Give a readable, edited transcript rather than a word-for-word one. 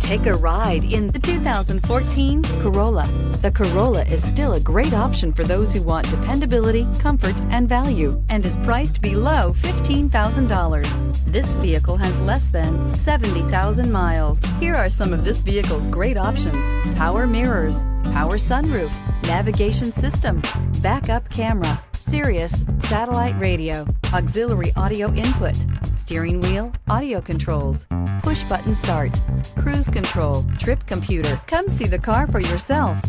Take a ride in the 2014 Corolla. The Corolla is still a great option for those who want dependability, comfort, and value, and is priced below $15,000. This vehicle has less than 70,000 miles. Here are some of this vehicle's great options: power mirrors, power sunroof, navigation system, backup camera, Sirius satellite radio, auxiliary audio input, steering wheel audio controls, push button start, cruise control, trip computer. Come see the car for yourself.